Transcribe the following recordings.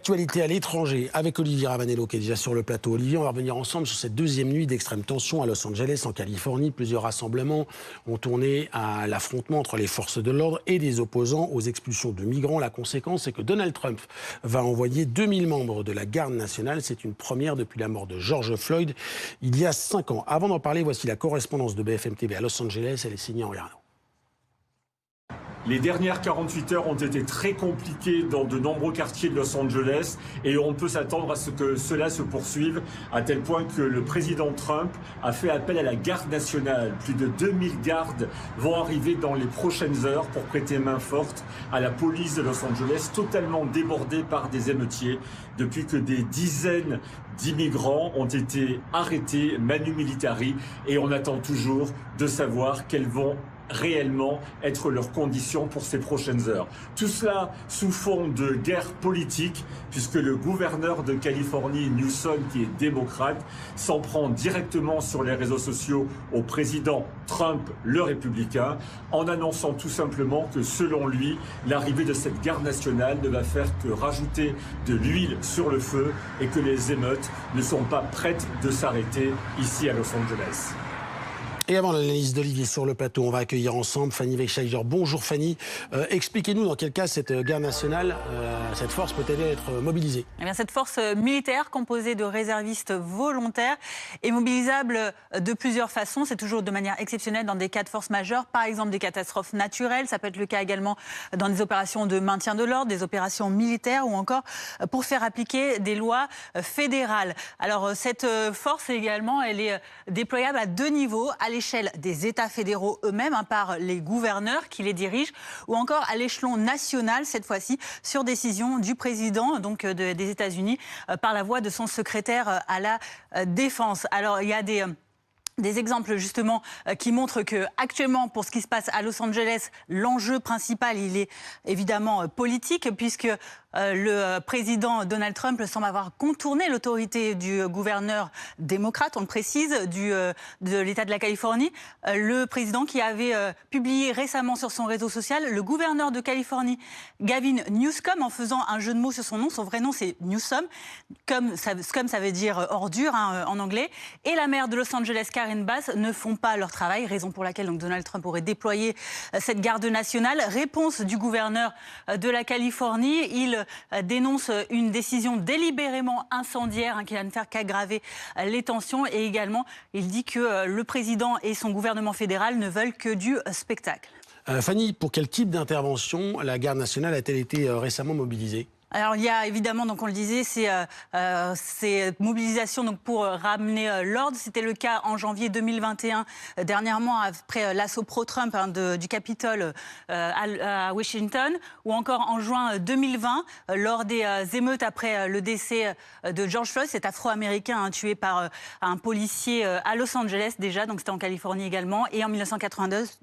Actualité à l'étranger avec Olivier Ravanello qui est déjà sur le plateau. Olivier, on va revenir ensemble sur cette deuxième nuit d'extrême tension à Los Angeles, en Californie. Plusieurs rassemblements ont tourné à l'affrontement entre les forces de l'ordre et des opposants aux expulsions de migrants. La conséquence, c'est que Donald Trump va envoyer 2000 membres de la garde nationale. C'est une première depuis la mort de George Floyd il y a 5 ans. Avant d'en parler, voici la correspondance de BFM TV à Los Angeles. Elle est signée Henri Arnaud. Les dernières 48 heures ont été très compliquées dans de nombreux quartiers de Los Angeles et on peut s'attendre à ce que cela se poursuive à tel point que le président Trump a fait appel à la garde nationale. Plus de 2000 gardes vont arriver dans les prochaines heures pour prêter main forte à la police de Los Angeles, totalement débordée par des émeutiers depuis que des dizaines d'immigrants ont été arrêtés manu militari et on attend toujours de savoir quelles vont réellement être leurs conditions pour ces prochaines heures. Tout cela sous fond de guerre politique, puisque le gouverneur de Californie, Newsom, qui est démocrate, s'en prend directement sur les réseaux sociaux au président Trump, le républicain, en annonçant tout simplement que selon lui, l'arrivée de cette garde nationale ne va faire que rajouter de l'huile sur le feu et que les émeutes ne sont pas prêtes de s'arrêter ici à Los Angeles. Et avant l'analyse d'Olivier sur le plateau, on va accueillir ensemble Fanny Wegscheider. Bonjour Fanny. Expliquez-nous dans quel cas cette garde nationale, cette force peut-elle être mobilisée ? Eh bien, cette force militaire composée de réservistes volontaires est mobilisable de plusieurs façons. C'est toujours de manière exceptionnelle dans des cas de force majeure, par exemple des catastrophes naturelles. Ça peut être le cas également dans des opérations de maintien de l'ordre, des opérations militaires ou encore pour faire appliquer des lois fédérales. Alors cette force également, elle est déployable à 2 niveaux, à l'échelle des États fédéraux eux-mêmes, par les gouverneurs qui les dirigent, ou encore à l'échelon national, cette fois-ci, sur décision du président des États-Unis, par la voix de son secrétaire à la Défense. Alors, il y a des exemples justement qui montrent que actuellement, pour ce qui se passe à Los Angeles, l'enjeu principal, il est évidemment politique, puisque le président Donald Trump semble avoir contourné l'autorité du gouverneur démocrate, on le précise, de l'État de la Californie. Le président qui avait publié récemment sur son réseau social, le gouverneur de Californie, Gavin Newsom, en faisant un jeu de mots sur son nom. Son vrai nom, c'est Newsom, comme ça veut dire ordure en anglais. Et la maire de Los Angeles, Karen Bass, ne font pas leur travail, raison pour laquelle Donald Trump aurait déployé cette garde nationale. Réponse du gouverneur de la Californie, il dénonce une décision délibérément incendiaire qui va ne faire qu'aggraver les tensions, et également il dit que le président et son gouvernement fédéral ne veulent que du spectacle. Fanny, pour quel type d'intervention la garde nationale a-t-elle été récemment mobilisée ? Alors il y a évidemment, donc on le disait, ces mobilisations donc pour ramener l'ordre. C'était le cas en janvier 2021, dernièrement après l'assaut pro-Trump du Capitole à Washington, ou encore en juin 2020 lors des émeutes après le décès de George Floyd, cet Afro-Américain tué par un policier à Los Angeles déjà, donc c'était en Californie également, et en 1992,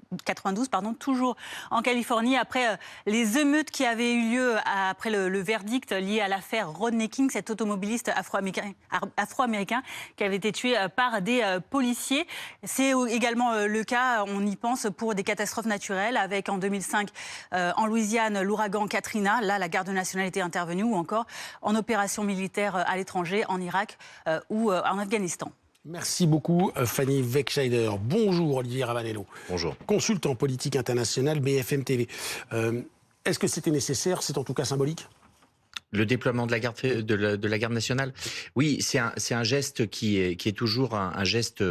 toujours en Californie, après les émeutes qui avaient eu lieu après le verdict lié à l'affaire Rodney King, cet automobiliste afro-américain qui avait été tué par des policiers. C'est également le cas, on y pense, pour des catastrophes naturelles, avec en 2005 en Louisiane l'ouragan Katrina. Là, la garde nationale était intervenue, ou encore en opération militaire à l'étranger, en Irak ou en Afghanistan. Merci beaucoup Fanny Wegscheider. Bonjour Olivier Ravanello. Bonjour. Consultant politique international BFM TV. Est-ce que c'était nécessaire ? C'est en tout cas symbolique ? Le déploiement de la garde nationale, oui, c'est un geste qui est toujours un geste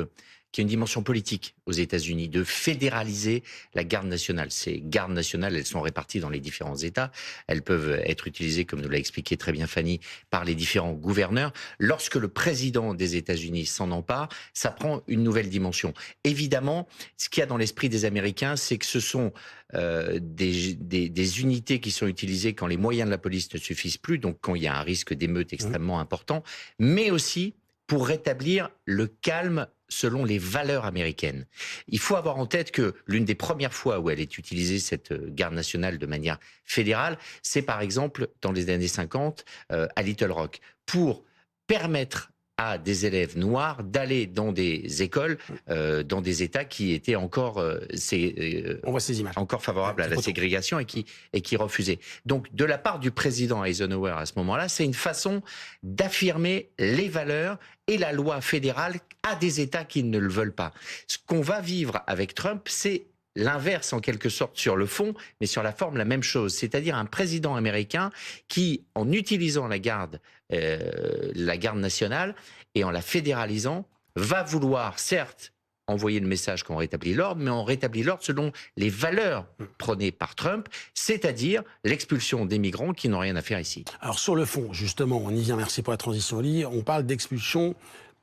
qui a une dimension politique aux États-Unis, de fédéraliser la garde nationale. Ces gardes nationales, elles sont réparties dans les différents États. Elles peuvent être utilisées, comme nous l'a expliqué très bien Fanny, par les différents gouverneurs. Lorsque le président des États-Unis s'en empare, ça prend une nouvelle dimension. Évidemment, ce qu'il y a dans l'esprit des Américains, c'est que ce sont des unités qui sont utilisées quand les moyens de la police ne suffisent plus, donc quand il y a un risque d'émeute extrêmement important, mais aussi pour rétablir le calme selon les valeurs américaines. Il faut avoir en tête que l'une des premières fois où elle est utilisée, cette garde nationale, de manière fédérale, c'est par exemple dans les années 50 à Little Rock, pour permettre à des élèves noirs d'aller dans des écoles, dans des États qui étaient encore, On voit ces images. encore favorables à la ségrégation et qui refusaient. Donc, de la part du président Eisenhower à ce moment-là, c'est une façon d'affirmer les valeurs et la loi fédérale à des États qui ne le veulent pas. Ce qu'on va vivre avec Trump, c'est l'inverse en quelque sorte sur le fond, mais sur la forme la même chose. C'est-à-dire un président américain qui, en utilisant la garde nationale et en la fédéralisant, va vouloir certes envoyer le message qu'on rétablit l'ordre, mais on rétablit l'ordre selon les valeurs prônées par Trump, c'est-à-dire l'expulsion des migrants qui n'ont rien à faire ici. Alors sur le fond, justement, on y vient, merci pour la transition, Oli, on parle d'expulsion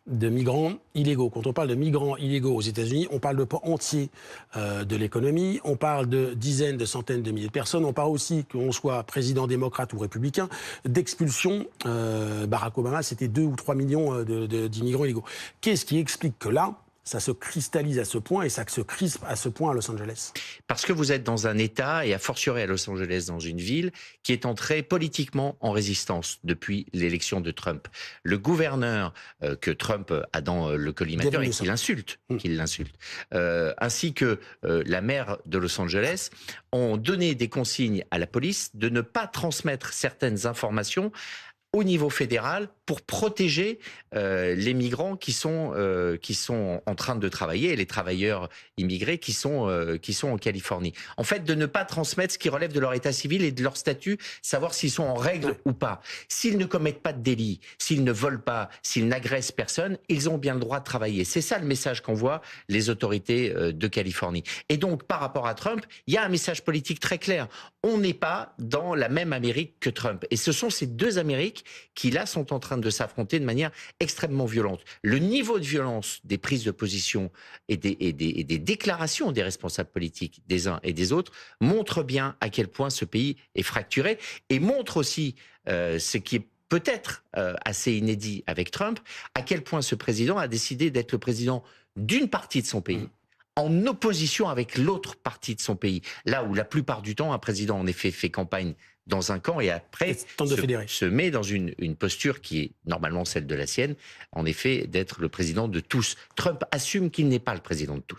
de migrants illégaux. Quand on parle de migrants illégaux aux États-Unis, on parle de pans entiers de l'économie, on parle de dizaines, de centaines de milliers de personnes, on parle aussi, qu'on soit président démocrate ou républicain, d'expulsion. Barack Obama, c'était 2 ou 3 millions d'immigrants illégaux. Qu'est-ce qui explique que là, ça se cristallise à ce point et ça se crispe à ce point à Los Angeles? Parce que vous êtes dans un État, et a fortiori à Los Angeles, dans une ville, qui est entrée politiquement en résistance depuis l'élection de Trump. Le gouverneur que Trump a dans le collimateur et qu'il insulte, ainsi que la maire de Los Angeles, ont donné des consignes à la police de ne pas transmettre certaines informations au niveau fédéral pour protéger les migrants qui sont en train de travailler et les travailleurs immigrés qui sont en Californie. En fait, de ne pas transmettre ce qui relève de leur état civil et de leur statut, savoir s'ils sont en règle ou pas. S'ils ne commettent pas de délit, s'ils ne volent pas, s'ils n'agressent personne, ils ont bien le droit de travailler. C'est ça le message qu'envoient les autorités de Californie. Et donc, par rapport à Trump, il y a un message politique très clair. On n'est pas dans la même Amérique que Trump. Et ce sont ces deux Amériques qui, là, sont en train de s'affronter de manière extrêmement violente. Le niveau de violence des prises de position et des déclarations des responsables politiques des uns et des autres montre bien à quel point ce pays est fracturé et montre aussi ce qui est peut-être assez inédit avec Trump, à quel point ce président a décidé d'être le président d'une partie de son pays, en opposition avec l'autre partie de son pays. Là où la plupart du temps, un président en effet fait campagne dans un camp et après se met dans une posture qui est normalement celle de la sienne, en effet d'être le président de tous. Trump assume qu'il n'est pas le président de tous.